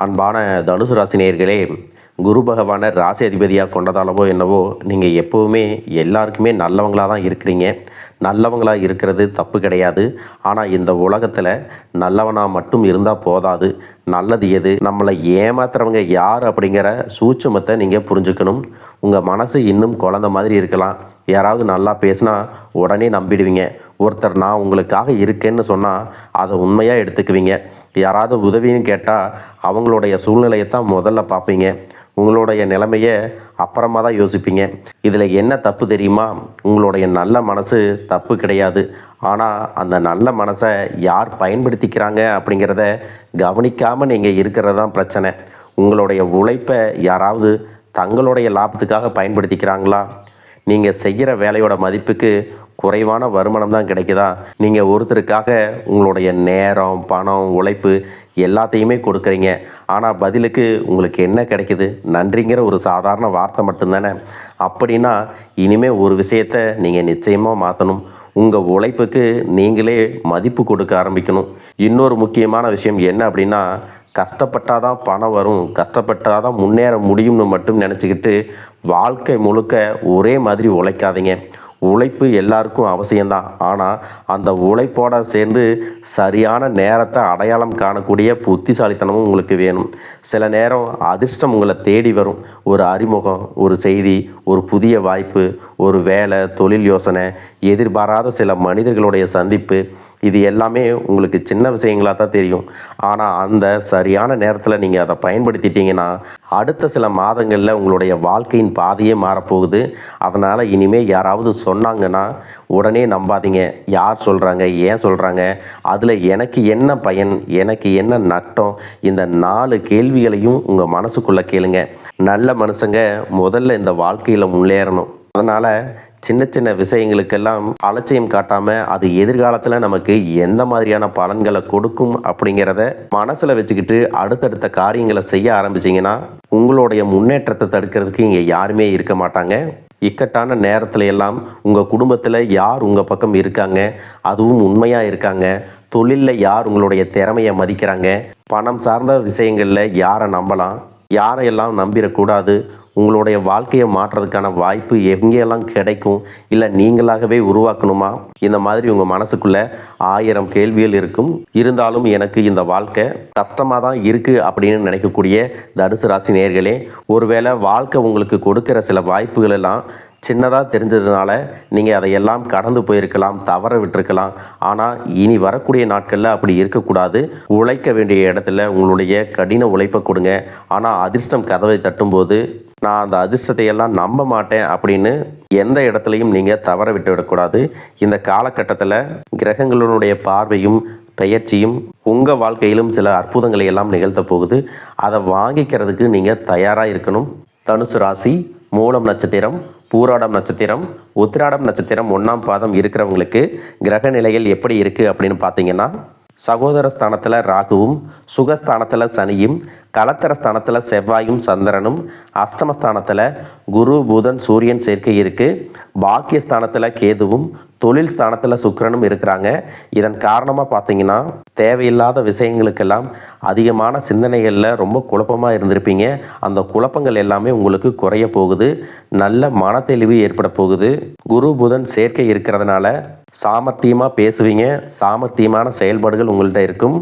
அன்பான தனுசு ராசி நேயர்களே, குரு பகவானை ராசி அதிபதியாக கொண்டதாலவோ என்னவோ நீங்கள் எப்போவுமே எல்லாருக்குமே நல்லவங்களாக தான் இருக்கிறீங்க. நல்லவங்களாக இருக்கிறது தப்பு கிடையாது. ஆனால் இந்த உலகத்தில் நல்லவனாக மட்டும் இருந்தால் போதாது. நல்லது எது, நம்மளை ஏமாத்துறவங்க யார் அப்படிங்கிற சூட்சுமத்தை நீங்கள் புரிஞ்சுக்கணும். உங்கள் மனசு இன்னும் குழந்த மாதிரி இருக்கலாம். யாராவது நல்லா பேசினா உடனே நம்பிடுவீங்க. ஒருத்தர் நான் உங்களுக்காக இருக்கேன்னு சொன்னால் அதை உண்மையாக எடுத்துக்குவீங்க. யாராவது உதவின்னு கேட்டால் அவங்களுடைய சூழ்நிலையை தான் முதல்ல பார்ப்பீங்க. உங்களுடைய நிலைமையை அப்புறமா தான் யோசிப்பீங்க. இதில் என்ன தப்பு தெரியுமா? உங்களுடைய நல்ல மனசு தப்பு கிடையாது. ஆனால் அந்த நல்ல மனசை யார் பயன்படுத்திக்கிறாங்க அப்படிங்கிறத கவனிக்காமல் நீங்கள் இருக்கிறது தான் பிரச்சனை. உங்களுடைய உழைப்பை யாராவது தங்களுடைய லாபத்துக்காக பயன்படுத்திக்கிறாங்களா? நீங்கள் செய்கிற வேலையோட மதிப்புக்கு குறைவான வருமானம் தான் கிடைக்குதா? நீங்கள் ஒருத்தருக்காக உங்களுடைய நேரம், பணம், உழைப்பு எல்லாத்தையுமே கொடுக்குறீங்க. ஆனால் பதிலுக்கு உங்களுக்கு என்ன கிடைக்குது? நன்றிங்கிற ஒரு சாதாரண வார்த்தை மட்டும்தானே. அப்படின்னா இனிமேல் ஒரு விஷயத்தை நீங்கள் நிச்சயமாக மாற்றணும். உங்கள் உழைப்புக்கு நீங்களே மதிப்பு கொடுக்க ஆரம்பிக்கணும். இன்னொரு முக்கியமான விஷயம் என்ன அப்படின்னா, கஷ்டப்பட்டால் தான் பணம் வரும், கஷ்டப்பட்டால் தான் முன்னேற முடியும்னு மட்டும் நினச்சிக்கிட்டு வாழ்க்கை முழுக்க ஒரே மாதிரி உழைக்காதீங்க. உழைப்பு எல்லாருக்கும் அவசியம்தான். ஆனால் அந்த உழைப்போடு சேர்ந்து சரியான நேரத்தை அடையாளம் காணக்கூடிய புத்திசாலித்தனமும் உங்களுக்கு வேணும். சில நேரம் அதிர்ஷ்டம் உங்களை தேடி வரும். ஒரு அறிமுகம், ஒரு செய்தி, ஒரு புதிய வாய்ப்பு, ஒரு வேலை, தொழில் யோசனை, எதிர்பாராத சில மனிதர்களுடைய சந்திப்பு, இது எல்லாமே உங்களுக்கு சின்ன விஷயங்களாக தான் தெரியும். ஆனால் அந்த சரியான நேரத்தில் நீங்கள் அதை பயன்படுத்திட்டீங்கன்னா அடுத்த சில மாதங்களில் உங்களுடைய வாழ்க்கையின் பாதையே மாறப்போகுது. அதனால் இனிமேல் யாராவது சொன்னாங்கன்னா உடனே நம்பாதீங்க. யார் சொல்கிறாங்க, ஏன் சொல்கிறாங்க, அதில் எனக்கு என்ன பயன், எனக்கு என்ன நட்டம், இந்த 4 கேள்விகளையும் உங்கள் மனசுக்குள்ளே கேளுங்க. நல்ல மனுஷங்க முதல்ல இந்த வாழ்க்கையில் முன்னேறணும். அதனால் சின்ன சின்ன விஷயங்களுக்கெல்லாம் அலட்சியம் காட்டாமல் அது எதிர்காலத்தில் நமக்கு எந்த மாதிரியான பலன்களை கொடுக்கும் அப்படிங்கிறத மனசில் வச்சுக்கிட்டு அடுத்தடுத்த காரியங்களை செய்ய ஆரம்பிச்சிங்கன்னா உங்களுடைய முன்னேற்றத்தை தடுக்கிறதுக்கு இங்கே யாருமே இருக்க மாட்டாங்க. இக்கட்டான நேரத்துல எல்லாம் உங்கள் குடும்பத்தில் யார் உங்கள் பக்கம் இருக்காங்க, அதுவும் உண்மையாக இருக்காங்க, தொழிலில் யார் உங்களுடைய திறமையை மதிக்கிறாங்க, பணம் சார்ந்த விஷயங்களில் யாரை நம்பலாம், யாரையெல்லாம் நம்பிடக்கூடாது, உங்களுடைய வாழ்க்கையை மாற்றுறதுக்கான வாய்ப்பு எங்கெல்லாம் கிடைக்கும், இல்லை நீங்களாகவே உருவாக்கணுமா, இந்த மாதிரி உங்கள் மனசுக்குள்ளே 1000 கேள்விகள் இருக்கும். இருந்தாலும் எனக்கு இந்த வாழ்க்கை கஷ்டமாக தான் இருக்குது அப்படின்னு நினைக்கக்கூடிய தனுசு ராசி நேயர்களே, ஒருவேளை வாழ்க்கை உங்களுக்கு கொடுக்குற சில வாய்ப்புகள் எல்லாம் சின்னதாக தெரிஞ்சதுனால நீங்கள் அதையெல்லாம் கடந்து போயிருக்கலாம், தவற விட்டுருக்கலாம். ஆனால் இனி வரக்கூடிய நாட்களில் அப்படி இருக்கக்கூடாது. உழைக்க வேண்டிய இடத்துல உங்களுடைய கடின உழைப்பை கொடுங்க. ஆனால் அதிர்ஷ்டம் கதவை தட்டும்போது நான் அந்த அதிர்ஷ்டத்தை எல்லாம் நம்ப மாட்டேன் அப்படின்னு எந்த இடத்துலையும் நீங்கள் தவற விட்டு விடக்கூடாது. இந்த காலகட்டத்தில் கிரகங்களுடைய பார்வையும் பெயர்ச்சியும் உங்கள் வாழ்க்கையிலும் சில அற்புதங்களை எல்லாம் நிகழ்த்த போகுது. அதை வாங்கிக்கிறதுக்கு நீங்கள் தயாராக இருக்கணும். தனுசு ராசி மூலம் நட்சத்திரம், பூராடம் நட்சத்திரம், உத்திராடம் நட்சத்திரம் 1ஆம் பாதம் இருக்கிறவங்களுக்கு கிரக நிலைகள் எப்படி இருக்குது அப்படின்னு பார்த்தீங்கன்னா, சகோதர ஸ்தானத்தில் ராகுவும், சுகஸ்தானத்தில் சனியும், கலத்தர ஸ்தானத்தில் செவ்வாயும் சந்திரனும், அஷ்டமஸ்தானத்தில் குரு புதன் சூரியன் சேர்க்கை இருக்குது, பாக்கியஸ்தானத்தில் கேதுவும், தொழில் ஸ்தானத்தில் சுக்கிரனும் இருக்கிறாங்க. இதன் காரணமாக பார்த்தீங்கன்னா தேவையில்லாத விஷயங்களுக்கெல்லாம் அதிகமான சிந்தனைகளில் ரொம்ப குழப்பமாக இருந்திருப்பீங்க. அந்த குழப்பங்கள் எல்லாமே உங்களுக்கு குறைய போகுது. நல்ல மனத்தெளிவு ஏற்பட போகுது. குரு புதன் சேர்க்கை இருக்கிறதுனால சாமர்த்தியமாக பேசுவீங்க. சாமர்த்தியமான செயல்பாடுகள் உங்கள்கிட்ட இருக்கும்.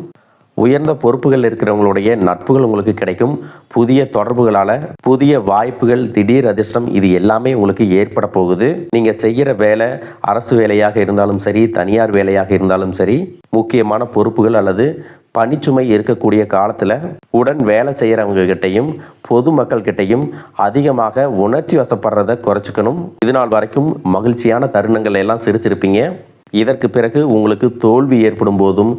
உயர்ந்த பொறுப்புகள் இருக்கிறவங்களுடைய நட்புகள் உங்களுக்கு கிடைக்கும். புதிய தொடர்புகளால் புதிய வாய்ப்புகள், திடீர் அதிர்ஷ்டம், இது எல்லாமே உங்களுக்கு ஏற்பட போகுது. நீங்கள் செய்கிற வேலை அரசு வேலையாக இருந்தாலும் சரி, தனியார் வேலையாக இருந்தாலும் சரி, முக்கியமான பொறுப்புகள் அல்லது பணிச்சுமை இருக்கக்கூடிய காலத்தில் உடன் வேலை செய்கிறவங்க கிட்டையும் பொதுமக்கள் கிட்டையும் அதிகமாக உணர்ச்சி வசப்படுறதை குறைச்சிக்கணும். இது நாள் வரைக்கும் மகிழ்ச்சியான தருணங்கள் எல்லாம் சிரிச்சிருப்பீங்க. இதற்கு பிறகு உங்களுக்கு தோல்வி ஏற்படும் போதும்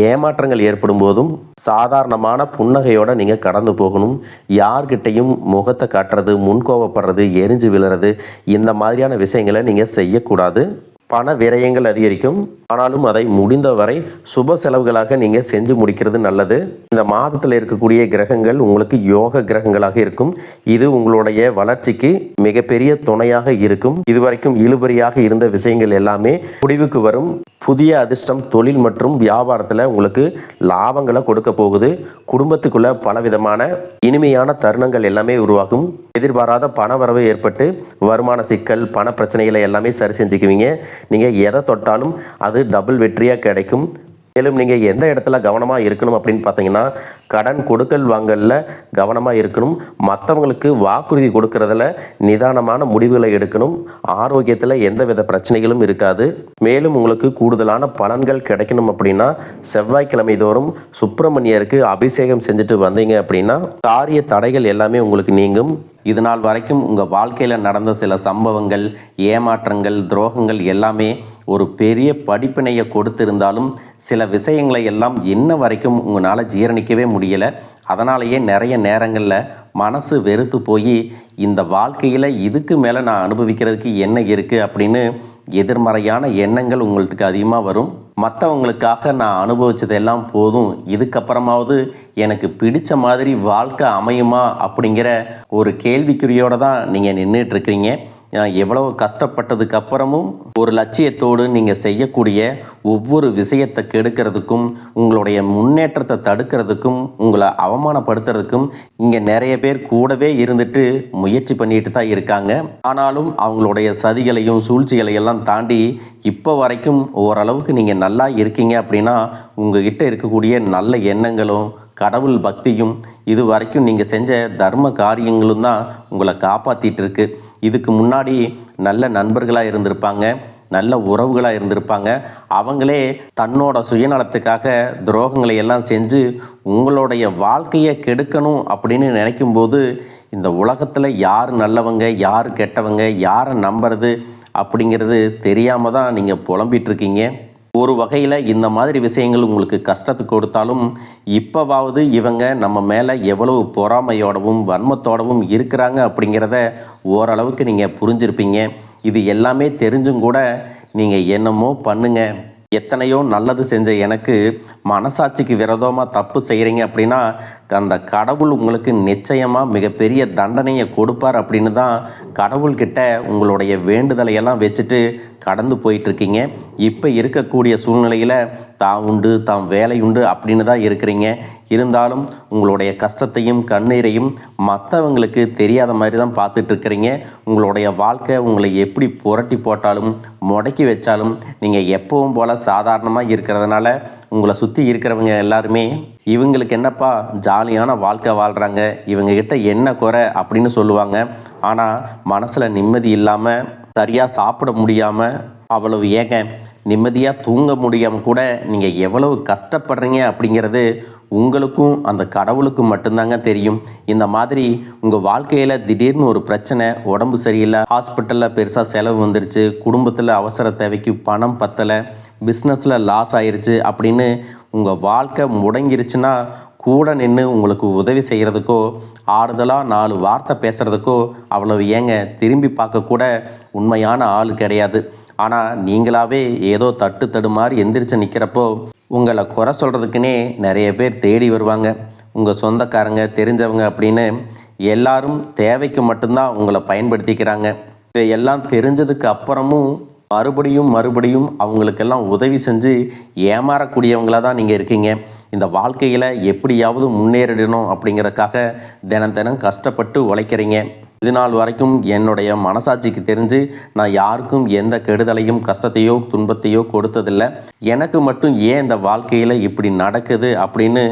ஏமாற்றங்கள் ஏற்படும் போதும் சாதாரணமான புன்னகையோடு நீங்கள் கடந்து போகணும். யார்கிட்டையும் முகத்தை காட்டுறது, முன்கோவப்படுறது, எரிஞ்சு விழுறது, இந்த மாதிரியான விஷயங்களை நீங்கள் செய்யக்கூடாது. பண விரயங்கள் அதிகரிக்கும். ஆனாலும் அதை முடிந்தவரை சுப செலவுகளாக நீங்கள் செஞ்சு முடிக்கிறது நல்லது. இந்த மாதத்தில் இருக்கக்கூடிய கிரகங்கள் உங்களுக்கு யோக கிரகங்களாக இருக்கும். இது உங்களுடைய வளர்ச்சிக்கு மிகப்பெரிய துணையாக இருக்கும். இதுவரைக்கும் இழுபறியாக இருந்த விஷயங்கள் எல்லாமே முடிவுக்கு வரும். புதிய அதிர்ஷ்டம் தொழில் மற்றும் வியாபாரத்தில் உங்களுக்கு லாபங்களை கொடுக்க போகுது. குடும்பத்துக்குள்ள பலவிதமான இனிமையான தருணங்கள் எல்லாமே உருவாகும். எதிர்பாராத பண வரவு ஏற்பட்டு வருமான சிக்கல், பண பிரச்சனைகளை எல்லாமே சரி செஞ்சுக்குவீங்க. நீங்கள் எதை தொட்டாலும் அது டபுள் வெற்றியாக கிடைக்கும். மேலும் நீங்கள் எந்த இடத்துல கவனமாக இருக்கணும் அப்படின்னு பார்த்தீங்கன்னா, கடன் கொடுக்கல் வாங்கலில் கவனமாக இருக்கணும். மற்றவங்களுக்கு வாக்குறுதி கொடுக்கறதுல நிதானமான முடிவுகளை எடுக்கணும். ஆரோக்கியத்தில் எந்தவித பிரச்சனைகளும் இருக்காது. மேலும் உங்களுக்கு கூடுதலான பலன்கள் கிடைக்கணும் அப்படின்னா, செவ்வாய்க்கிழமை தோறும் சுப்பிரமணியருக்கு அபிஷேகம் செஞ்சுட்டு வந்தீங்க அப்படின்னா காரிய தடைகள் எல்லாமே உங்களுக்கு நீங்கும். இது நாள் வரைக்கும் உங்கள் வாழ்க்கையில் நடந்த சில சம்பவங்கள், ஏமாற்றங்கள், துரோகங்கள் எல்லாமே ஒரு பெரிய படிப்பினையை கொடுத்திருந்தாலும் சில விஷயங்களை எல்லாம் இன்ன வரைக்கும் உங்களால் ஜீரணிக்கவே முடியலை. அதனாலேயே நிறைய நேரங்களில் மனசு வெறுத்து போய் இந்த வாழ்க்கையில் இதுக்கு மேலே நான் அனுபவிக்கிறதுக்கு என்ன இருக்குது அப்படின்னு எதிர்மறையான எண்ணங்கள் உங்களுக்கு அதிகமாக வரும். மற்றவங்களுக்காக நான் அனுபவித்ததெல்லாம் போதும், இதுக்கப்புறமாவது எனக்கு பிடிச்ச மாதிரி வாழ்க்கை அமையுமா அப்படிங்கிற ஒரு கேள்விக்குறியோடு தான் நீங்கள் நின்றுட்டுருக்கிறீங்க. எவ்வளவு கஷ்டப்பட்டதுக்கு அப்புறமும் ஒரு லட்சியத்தோடு நீங்கள் செய்யக்கூடிய ஒவ்வொரு விஷயத்தை கெடுக்கிறதுக்கும், உங்களுடைய முன்னேற்றத்தை தடுக்கிறதுக்கும், உங்களை அவமானப்படுத்துறதுக்கும் இங்கே நிறைய பேர் கூடவே இருந்துட்டு முயற்சி பண்ணிட்டு தான் இருக்காங்க. ஆனாலும் அவங்களுடைய சதிகளையும் சூழ்ச்சிகளையெல்லாம் தாண்டி இப்போ வரைக்கும் ஓரளவுக்கு நீங்கள் நல்லா இருக்கீங்க அப்படின்னா உங்ககிட்ட இருக்கக்கூடிய நல்ல எண்ணங்களும் கடவுள் பக்தியும் இது வரைக்கும் நீங்கள் செஞ்ச தர்ம காரியங்களும் தான் உங்களை காப்பாற்றிட்டு இருக்கு. இதுக்கு முன்னாடி நல்ல நண்பர்களாக இருந்திருப்பாங்க, நல்ல உறவுகளாக இருந்திருப்பாங்க. அவங்களே தன்னோட சுயநலத்துக்காக துரோகங்களை எல்லாம் செஞ்சு உங்களுடைய வாழ்க்கையை கெடுக்கணும் அப்படின்னு நினைக்கும்போது இந்த உலகத்தில் யார் நல்லவங்க யார் கெட்டவங்க, யாரை நம்புறது அப்படிங்கிறது தெரியாமல் தான் நீங்கள் புலம்பிட்டு இருக்கீங்க. ஒரு வகையில் இந்த மாதிரி விஷயங்கள் உங்களுக்கு கஷ்டத்தை கொடுத்தாலும் இப்போவாவது இவங்க நம்ம மேலே எவ்வளவு பொறாமையோடவும் வன்மத்தோடவும் இருக்கிறாங்க அப்படிங்கிறத ஓரளவுக்கு நீங்கள் புரிஞ்சிருப்பீங்க. இது எல்லாமே தெரிஞ்சும் கூட நீங்கள் என்னமோ பண்ணுங்க, எத்தனையோ நல்லது செஞ்ச எனக்கு மனசாட்சிக்கு விரோதமாக தப்பு செய்கிறீங்க அப்படின்னா அந்த கடவுள் உங்களுக்கு நிச்சயமாக மிகப்பெரிய தண்டனையை கொடுப்பார் அப்படின்னு தான் கடவுள்கிட்ட உங்களுடைய வேண்டுதலையெல்லாம் வச்சுட்டு கடந்து போயிட்டுருக்கீங்க. இப்போ இருக்கக்கூடிய சூழ்நிலையில் தான் உண்டு தாம் வேலை உண்டு அப்படின்னு தான் இருக்கிறீங்க. இருந்தாலும் உங்களுடைய கஷ்டத்தையும் கண்ணீரையும் மற்றவங்களுக்கு தெரியாத மாதிரி தான் பார்த்துட்ருக்கிறீங்க. உங்களுடைய வாழ்க்கை உங்களை எப்படி புரட்டி போட்டாலும் முடக்கி வச்சாலும் நீங்கள் எப்பவும் போல் சாதாரணமாக இருக்கிறதுனால உங்களை சுற்றி இருக்கிறவங்க எல்லாருமே இவங்களுக்கு என்னப்பா ஜாலியான வாழ்க்கை வாழ்கிறாங்க, இவங்ககிட்ட என்ன குறை அப்படின்னு சொல்லுவாங்க. ஆனால் மனசில் நிம்மதி இல்லாமல், சரியாக சாப்பிட முடியாமல், அவ்வளவு ஏங்க நிம்மதியாக தூங்க முடியாமல் கூட நீங்கள் எவ்வளவு கஷ்டப்படுறீங்க அப்படிங்கிறது உங்களுக்கும் அந்த கடவுளுக்கும் மட்டும்தாங்க தெரியும். இந்த மாதிரி உங்கள் வாழ்க்கையில் திடீர்னு ஒரு பிரச்சனை, உடம்பு சரியில்லை, ஹாஸ்பிட்டலில் பெருசாக செலவு வந்துருச்சு, குடும்பத்தில் அவசர தேவைக்கு பணம் பத்தலை, பிஸ்னஸில் லாஸ் ஆயிடுச்சு அப்படின்னு உங்கள் வாழ்க்கை முடங்கிருச்சுன்னா கூட நின்று உங்களுக்கு உதவி செய்கிறதுக்கோ ஆறுதலாக 4 வார்த்தை பேசுகிறதுக்கோ அவ்வளவு ஏங்க திரும்பி பார்க்கக்கூட உண்மையான ஆள் கிடையாது. ஆனால் நீங்களாவே ஏதோ தட்டு தடுமாறி எந்திரிச்சு நிற்கிறப்போ உங்களை குறை சொல்கிறதுக்குன்னே நிறைய பேர் தேடி வருவாங்க. உங்கள் சொந்தக்காரங்க தெரிஞ்சவங்க அப்படின்னு எல்லாரும் தேவைக்கு மட்டும்தான் உங்களை பயன்படுத்திக்கிறாங்க. இதையெல்லாம் தெரிஞ்சதுக்கு அப்புறமும் மறுபடியும் அவங்களுக்கெல்லாம் உதவி செஞ்சு ஏமாறக்கூடியவங்களாக தான் நீங்கள் இருக்கீங்க. இந்த வாழ்க்கையில் எப்படியாவது முன்னேறிடணும் அப்படிங்கிறதுக்காக தினம் கஷ்டப்பட்டு உழைக்கிறீங்க. இது நாள் வரைக்கும் என்னுடைய மனசாட்சிக்கு தெரிஞ்சு நான் யாருக்கும் எந்த கெடுதலையும் கஷ்டத்தையோ துன்பத்தையோ கொடுத்ததில்லை. எனக்கு மட்டும் ஏன் இந்த வாழ்க்கையில் இப்படி நடக்குது அப்படின்னு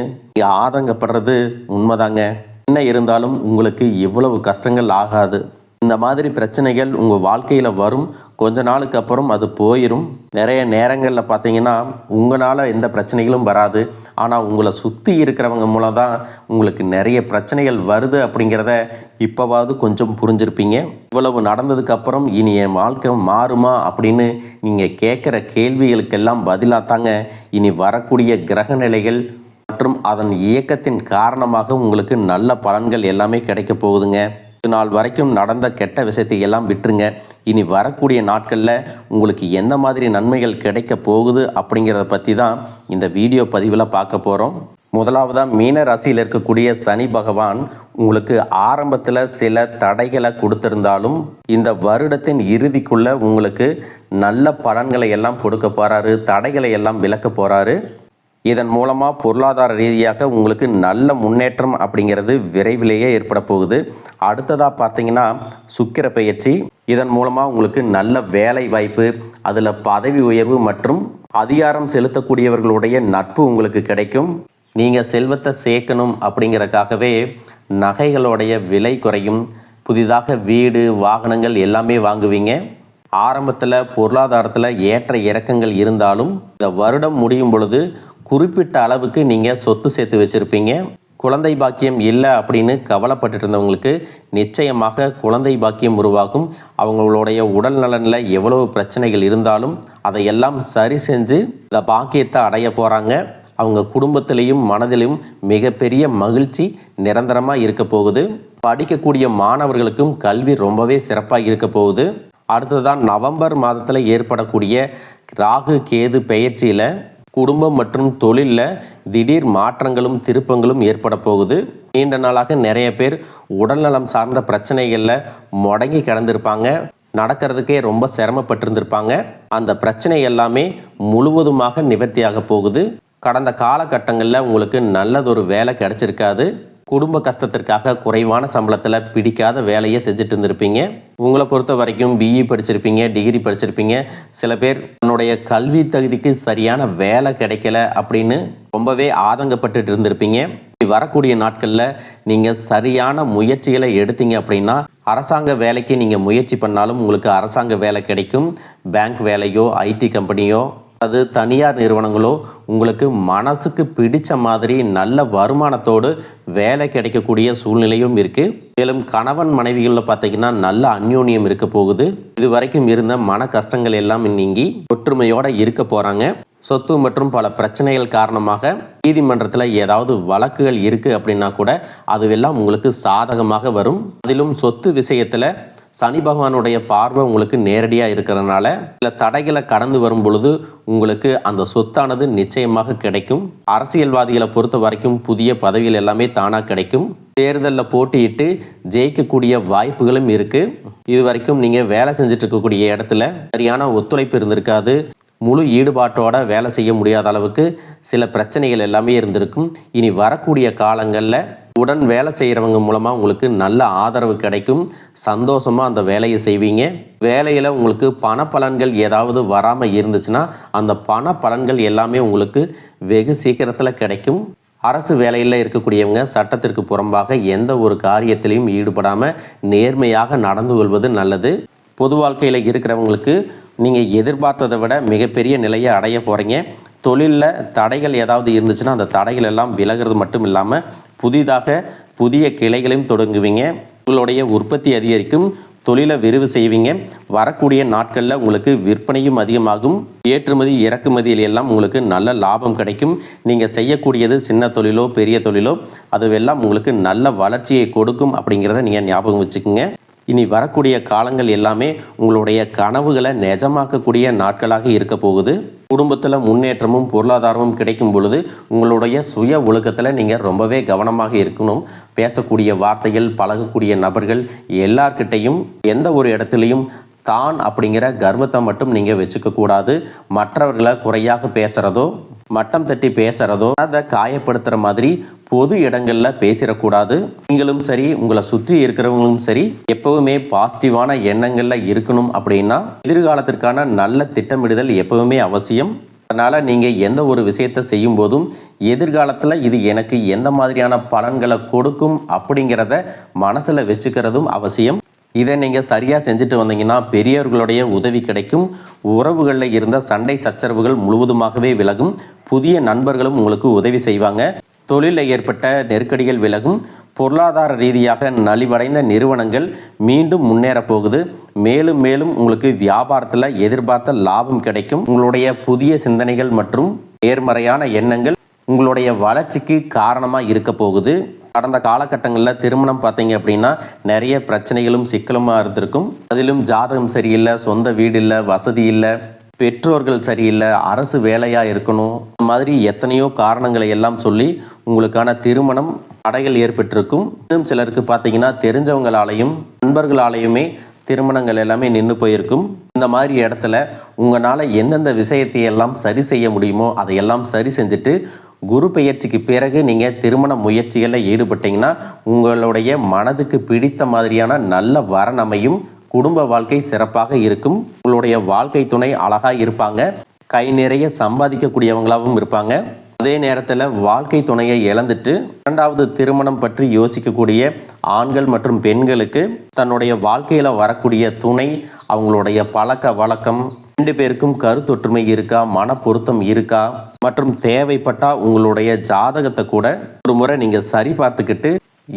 ஆதங்கப்படுறது உண்மைதாங்க. என்ன இருந்தாலும் உங்களுக்கு இவ்வளவு கஷ்டங்கள் ஆகாது. இந்த மாதிரி பிரச்சனைகள் உங்கள் வாழ்க்கையில் வரும், கொஞ்ச நாளுக்கு அப்புறம் அது போயிடும். நிறைய நேரங்களில் பார்த்தீங்கன்னா உங்களால் எந்த பிரச்சனைகளும் வராது, ஆனால் உங்களை சுற்றி இருக்கிறவங்க மூலம் தான் உங்களுக்கு நிறைய பிரச்சனைகள் வருது அப்படிங்கிறத இப்போவாவது கொஞ்சம் புரிஞ்சிருப்பீங்க. இவ்வளவு நடந்ததுக்கப்புறம் இனி என் வாழ்க்கை மாறுமா அப்படின்னு நீங்கள் கேட்குற கேள்விகளுக்கெல்லாம் பதிலாக தாங்க இனி வரக்கூடிய கிரக நிலைகள் மற்றும் அதன் இயக்கத்தின் காரணமாக உங்களுக்கு நல்ல பலன்கள் எல்லாமே கிடைக்க போகுதுங்க. இது நாள் வரைக்கும் நடந்த கெட்ட விஷயத்தை எல்லாம் விட்டுருங்க. இனி வரக்கூடிய நாட்களில் உங்களுக்கு எந்த மாதிரி நன்மைகள் கிடைக்க போகுது அப்படிங்கிறத பற்றி தான் இந்த வீடியோ பதிவில் பார்க்க போகிறோம். முதலாவதாக மீன ராசியில் இருக்கக்கூடிய சனி பகவான் உங்களுக்கு ஆரம்பத்தில் சில தடைகளை கொடுத்திருந்தாலும் இந்த வருடத்தின் இறுதிக்குள்ள உங்களுக்கு நல்ல பலன்களை எல்லாம் கொடுக்க போகிறாரு, தடைகளை எல்லாம் விலக்க போகிறாரு. இதன் மூலமாக பொருளாதார ரீதியாக உங்களுக்கு நல்ல முன்னேற்றம் அப்படிங்கிறது விரைவிலேயே ஏற்பட போகுது. அடுத்ததாக பார்த்தீங்கன்னா சுக்கிர பெயர்ச்சி. இதன் மூலமாக உங்களுக்கு நல்ல வேலை வாய்ப்பு, அதில் பதவி உயர்வு மற்றும் அதிகாரம் செலுத்தக்கூடியவர்களுடைய நட்பு உங்களுக்கு கிடைக்கும். நீங்கள் செல்வத்தை சேர்க்கணும் அப்படிங்கிறதுக்காகவே நகைகளுடைய விலை குறையும். புதிதாக வீடு வாகனங்கள் எல்லாமே வாங்குவீங்க. ஆரம்பத்தில் பொருளாதாரத்தில் ஏற்ற இறக்கங்கள் இருந்தாலும் இந்த வருடம் முடியும் பொழுது குறிப்பிட்ட அளவுக்கு நீங்கள் சொத்து சேர்த்து வச்சுருப்பீங்க. குழந்தை பாக்கியம் இல்லை அப்படின்னு கவலைப்பட்டு இருந்தவங்களுக்கு நிச்சயமாக குழந்தை பாக்கியம் உருவாகும். அவங்களுடைய உடல் நலனில் எவ்வளவு பிரச்சனைகள் இருந்தாலும் அதையெல்லாம் சரி செஞ்சு இந்த பாக்கியத்தை அடைய போகிறாங்க. அவங்க குடும்பத்திலையும் மனதிலும் மிகப்பெரிய மகிழ்ச்சி நிரந்தரமாக இருக்க போகுது. படிக்கக்கூடிய மாணவர்களுக்கும் கல்வி ரொம்பவே சிறப்பாக இருக்க போகுது. அடுத்ததான் நவம்பர் மாதத்தில் ஏற்படக்கூடிய ராகு கேது பெயர்ச்சியில் குடும்பம் மற்றும் தொழிலில் திடீர் மாற்றங்களும் திருப்பங்களும் ஏற்பட போகுது. நீண்ட நாளாக நிறைய பேர் உடல்நலம் சார்ந்த பிரச்சனைகளில் முடங்கி கிடந்திருப்பாங்க. நடக்கிறதுக்கே ரொம்ப சிரமப்பட்டிருந்திருப்பாங்க. அந்த பிரச்சனை எல்லாமே முழுவதுமாக நிவர்த்தியாக போகுது. கடந்த காலகட்டங்களில் உங்களுக்கு நல்லதொரு வேலை கிடைச்சிருக்காது. குடும்ப கஷ்டத்திற்காக குறைவான சம்பளத்தில் பிடிக்காத வேலையை செஞ்சுட்டு இருந்திருப்பீங்க. உங்களை பொறுத்த வரைக்கும் பிஇ படிச்சிருப்பீங்க, டிகிரி படிச்சிருப்பீங்க. சில பேர் தன்னுடைய கல்வி தகுதிக்கு சரியான வேலை கிடைக்கல அப்படின்னு ரொம்பவே ஆதங்கப்பட்டு இருந்திருப்பீங்க. வரக்கூடிய நாட்களில் நீங்கள் சரியான முயற்சிகளை எடுத்தீங்க அப்படின்னா அரசாங்க வேலைக்கு நீங்கள் முயற்சி பண்ணாலும் உங்களுக்கு அரசாங்க வேலை கிடைக்கும். பேங்க் வேலையோ ஐடி கம்பெனியோ அது தனியார் நிறுவனங்களோ உங்களுக்கு மனசுக்கு பிடிச்ச மாதிரி நல்ல வருமானத்தோடு வேலை கிடைக்கக்கூடிய சூழ்நிலையும் இருக்குது. மேலும் கணவன் மனைவிகளில் பார்த்தீங்கன்னா நல்ல அந்யோன்யம் இருக்க போகுது. இது வரைக்கும் இருந்த மன கஷ்டங்கள் எல்லாம் நீங்கி ஒற்றுமையோடு இருக்க போகிறாங்க. சொத்து மற்றும் பல பிரச்சனைகள் காரணமாக நீதிமன்றத்தில் ஏதாவது வழக்குகள் இருக்குது அப்படின்னா கூட அதுவெல்லாம் உங்களுக்கு சாதகமாக வரும். அதிலும் சொத்து விஷயத்தில் சனி பகவானுடைய பார்வை உங்களுக்கு நேரடியாக இருக்கிறதுனால சில தடைகளை கடந்து வரும் பொழுது உங்களுக்கு அந்த சொத்தானது நிச்சயமாக கிடைக்கும். அரசியல்வாதிகளை பொறுத்த வரைக்கும் புதிய பதவிகள் எல்லாமே தானாக கிடைக்கும். தேர்தலில் போட்டியிட்டு ஜெயிக்கக்கூடிய வாய்ப்புகளும் இருக்குது. இது வரைக்கும் நீங்கள் வேலை செஞ்சுட்டு இருக்கக்கூடிய இடத்துல சரியான ஒத்துழைப்பு இருந்திருக்காது. முழு ஈடுபாட்டோட வேலை செய்ய முடியாத அளவுக்கு சில பிரச்சனைகள் எல்லாமே இருந்திருக்கும். இனி வரக்கூடிய காலங்களில் உடன் வேலை செய்கிறவங்க மூலமாக உங்களுக்கு நல்ல ஆதரவு கிடைக்கும். சந்தோஷமாக அந்த வேலையை செய்வீங்க. வேலையில் உங்களுக்கு பண பலன்கள் ஏதாவது வராமல் இருந்துச்சுன்னா அந்த பண பலன்கள் எல்லாமே உங்களுக்கு வெகு சீக்கிரத்தில் கிடைக்கும். அரசு வேலையில் இருக்கக்கூடியவங்க சட்டத்திற்கு புறம்பாக எந்த ஒரு காரியத்திலையும் ஈடுபடாமல் நேர்மையாக நடந்து கொள்வது நல்லது. பொது வாழ்க்கையில் இருக்கிறவங்களுக்கு நீங்கள் எதிர்பார்த்ததை விட மிகப்பெரிய நிலையை அடைய போகிறீங்க. தொழிலில் தடைகள் ஏதாவது இருந்துச்சுன்னா அந்த தடைகள் எல்லாம் விலகிறது மட்டும் இல்லாமல் புதிய கிளைகளையும் தொடங்குவீங்க. உங்களுடைய உற்பத்தி அதிகரிக்கும். தொழிலை விரிவு செய்வீங்க. வரக்கூடிய நாட்களில் உங்களுக்கு விற்பனையும் அதிகமாகும். ஏற்றுமதி இறக்குமதியில் எல்லாம் உங்களுக்கு நல்ல லாபம் கிடைக்கும். நீங்கள் செய்யக்கூடியது சின்ன தொழிலோ பெரிய தொழிலோ அதுவெல்லாம் உங்களுக்கு நல்ல வளர்ச்சியை கொடுக்கும் அப்படிங்கிறத நீங்கள் ஞாபகம் வச்சுக்கோங்க. இனி வரக்கூடிய காலங்கள் எல்லாமே உங்களுடைய கனவுகளை நிஜமாக்கக்கூடிய நாட்களாக இருக்க போகுது. குடும்பத்தில் முன்னேற்றமும் பொருளாதாரமும் கிடைக்கும் பொழுது உங்களுடைய சுய ஒழுக்கத்தில் நீங்கள் ரொம்பவே கவனமாக இருக்கணும். பேசக்கூடிய வார்த்தைகள், பழகக்கூடிய நபர்கள் எல்லார்கிட்டையும் எந்த ஒரு இடத்துலையும் தான் அப்படிங்கிற கர்வத்தை மட்டும் நீங்கள் வச்சுக்க கூடாது. மற்றவர்களை குறையாக பேசுகிறதோ மட்டம் தட்டி பேசுகிறதோ அதை காயப்படுத்துகிற மாதிரி பொது இடங்களில் பேசிடக்கூடாது. நீங்களும் சரி உங்களை சுற்றி இருக்கிறவங்களும் சரி எப்பவுமே பாசிட்டிவான எண்ணங்களில் இருக்கணும். அப்படின்னா எதிர்காலத்திற்கான நல்ல திட்டமிடுதல் எப்பவுமே அவசியம். அதனால் நீங்கள் எந்த ஒரு விஷயத்தை செய்யும் போதும் எதிர்காலத்தில் இது எனக்கு எந்த மாதிரியான பலன்களை கொடுக்கும் அப்படிங்கிறத மனசில் வச்சுக்கிறதும் அவசியம். இதை நீங்கள் சரியாக செஞ்சுட்டு வந்தீங்கன்னா பெரியவர்களுடைய உதவி கிடைக்கும். உறவுகளில் இருந்த சண்டை சச்சரவுகள் முழுவதுமாகவே விலகும். புதிய நண்பர்களும் உங்களுக்கு உதவி செய்வாங்க. தொழிலில் ஏற்பட்ட நெருக்கடிகள் விலகும். பொருளாதார ரீதியாக நலிவடைந்த நிறுவனங்கள் மீண்டும் முன்னேற போகுது. மேலும் மேலும் உங்களுக்கு வியாபாரத்தில் எதிர்பார்த்த லாபம் கிடைக்கும். உங்களுடைய புதிய சிந்தனைகள் மற்றும் நேர்மறையான எண்ணங்கள் உங்களுடைய வளர்ச்சிக்கு காரணமாக இருக்க போகுது. கடந்த காலகட்டங்களில் திருமணம் பார்த்தீங்க அப்படின்னா நிறைய பிரச்சனைகளும் சிக்கலுமாக இருந்திருக்கும். அதிலும் ஜாதகம் சரியில்லை, சொந்த வீடு இல்லை, வசதி இல்லை, பெற்றோர்கள் சரியில்லை, அரசு வேலையாக இருக்கணும், இந்த மாதிரி எத்தனையோ காரணங்களை எல்லாம் சொல்லி உங்களுக்கான திருமணம் தடைகள் ஏற்பட்டிருக்கும். இன்னும் சிலருக்கு பார்த்தீங்கன்னா தெரிஞ்சவங்களாலையும் நண்பர்களாலேயுமே திருமணங்கள் எல்லாமே நின்று போயிருக்கும். இந்த மாதிரி இடத்துல உங்களால் எந்தெந்த விஷயத்தை எல்லாம் சரி செய்ய முடியுமோ அதையெல்லாம் சரி செஞ்சுட்டு குரு பெயர்ச்சிக்கு பிறகு நீங்கள் திருமண முயற்சிகளில் ஈடுபட்டீங்கன்னா உங்களுடைய மனதுக்கு பிடித்த மாதிரியான நல்ல வரன் அமையும். குடும்ப வாழ்க்கை சிறப்பாக இருக்கும். உங்களுடைய வாழ்க்கை துணை அழகாக இருப்பாங்க. கை நிறைய சம்பாதிக்கக்கூடியவங்களாகவும் இருப்பாங்க. அதே நேரத்தில் வாழ்க்கை துணையை இழந்துட்டு இரண்டாவது திருமணம் பற்றி யோசிக்கக்கூடிய ஆண்கள் மற்றும் பெண்களுக்கு தன்னுடைய வாழ்க்கையில் வரக்கூடிய துணை, அவங்களுடைய பழக்க வழக்கம், 2 பேருக்கும் கருத்தொற்றுமை இருக்கா, மன பொருத்தம் இருக்கா மற்றும் தேவைப்பட்டால் உங்களுடைய ஜாதகத்தை கூட ஒரு முறை நீங்கள் சரி பார்த்துக்கிட்டு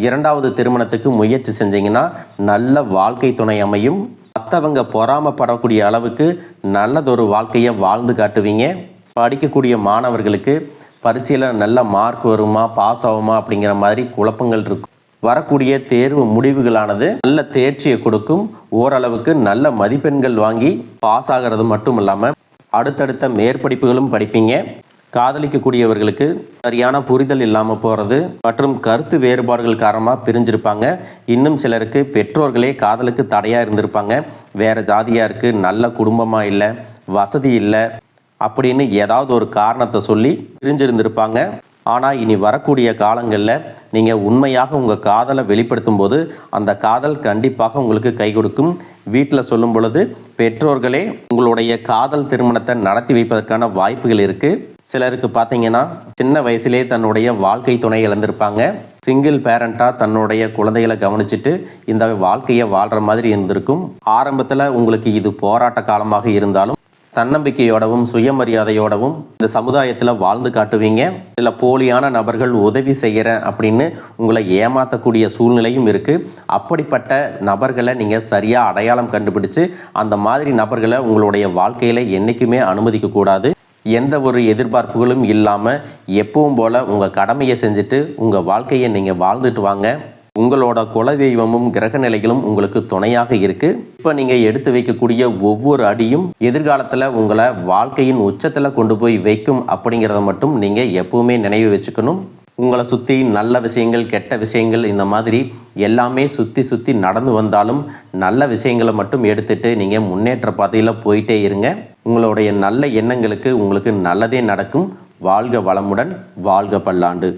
இரண்டாவது திருமணத்துக்கு முயற்சி செஞ்சீங்கன்னா நல்ல வாழ்க்கை துணை அமையும். மற்றவங்க பொறாமப்படக்கூடிய அளவுக்கு நல்லதொரு வாழ்க்கையை வாழ்ந்து காட்டுவீங்க. படிக்கக்கூடிய மாணவர்களுக்கு பரீட்சையில் நல்ல மார்க் வருமா, பாஸ் ஆகுமா அப்படிங்கிற மாதிரி குழப்பங்கள் இருக்கும். வரக்கூடிய தேர்வு முடிவுகளானது நல்ல தேர்ச்சியை கொடுக்கும். ஓரளவுக்கு நல்ல மதிப்பெண்கள் வாங்கி பாஸ் ஆகிறது மட்டும் இல்லாமல் அடுத்தடுத்த மேற்படிப்புகளும் படிப்பீங்க. காதலிக்கக்கூடியவர்களுக்கு சரியான புரிதல் இல்லாமல் போகிறது மற்றும் கருத்து வேறுபாடுகள் காரணமாக பிரிஞ்சிருப்பாங்க. இன்னும் சிலருக்கு பெற்றோர்களே காதலுக்கு தடையாக இருந்திருப்பாங்க. வேறு ஜாதியாக இருக்குது, நல்ல குடும்பமாக இல்லை, வசதி இல்லை அப்படின்னு ஏதாவது ஒரு காரணத்தை சொல்லி பிரிஞ்சிருந்திருப்பாங்க. ஆனால் இனி வரக்கூடிய காலங்களில் நீங்கள் உண்மையாக உங்கள் காதலை வெளிப்படுத்தும் போது அந்த காதல் கண்டிப்பாக உங்களுக்கு கை கொடுக்கும். வீட்டில் சொல்லும் பொழுது பெற்றோர்களே உங்களுடைய காதல் திருமணத்தை நடத்தி வைப்பதற்கான வாய்ப்புகள் இருக்குது. சிலருக்கு பார்த்தீங்கன்னா சின்ன வயசுலேயே தன்னுடைய வாழ்க்கை துணை இழந்திருப்பாங்க. சிங்கிள் பேரண்ட்டாக தன்னுடைய குழந்தைகளை கவனிச்சுட்டு இந்த வாழ்க்கையை வாழ்கிற மாதிரி இருந்திருக்கும். ஆரம்பத்தில் உங்களுக்கு இது போராட்ட காலமாக இருந்தாலும் தன்னம்பிக்கையோடவும் சுயமரியாதையோடவும் இந்த சமுதாயத்தில் வாழ்ந்து காட்டுவீங்க. சில போலியான நபர்கள் உதவி செய்கிறேன் அப்படின்னு உங்களை ஏமாற்றக்கூடிய சூழ்நிலையும் இருக்குது. அப்படிப்பட்ட நபர்களை நீங்கள் சரியாக அடையாளம் கண்டுபிடிச்சு அந்த மாதிரி நபர்களை உங்களுடைய வாழ்க்கையில் என்றைக்குமே அனுமதிக்கக்கூடாது. எந்த ஒரு எதிர்பார்ப்புகளும் இல்லாமல் எப்பவும் போல் உங்கள் கடமையை செஞ்சுட்டு உங்கள் வாழ்க்கையை நீங்கள் வாழ்ந்துட்டு வாங்க. உங்களோட குலதெய்வமும் கிரக நிலைகளும் உங்களுக்கு துணையாக இருக்குது. இப்போ நீங்கள் எடுத்து வைக்கக்கூடிய ஒவ்வொரு அடியும் எதிர்காலத்தில் உங்களை வாழ்க்கையின் உச்சத்தில் கொண்டு போய் வைக்கும் அப்படிங்கிறத மட்டும் நீங்கள் எப்பவுமே நினைவு வச்சுக்கணும். உங்களை சுற்றி நல்ல விஷயங்கள், கெட்ட விஷயங்கள், இந்த மாதிரி எல்லாமே சுற்றி நடந்து வந்தாலும் நல்ல விஷயங்களை மட்டும் எடுத்துட்டு நீங்கள் முன்னேற்ற பாதையில் போயிட்டே இருங்க. உங்களுடைய நல்ல எண்ணங்களுக்கு உங்களுக்கு நல்லதே நடக்கும். வாழ்க வளமுடன், வாழ்க பல்லாண்டு.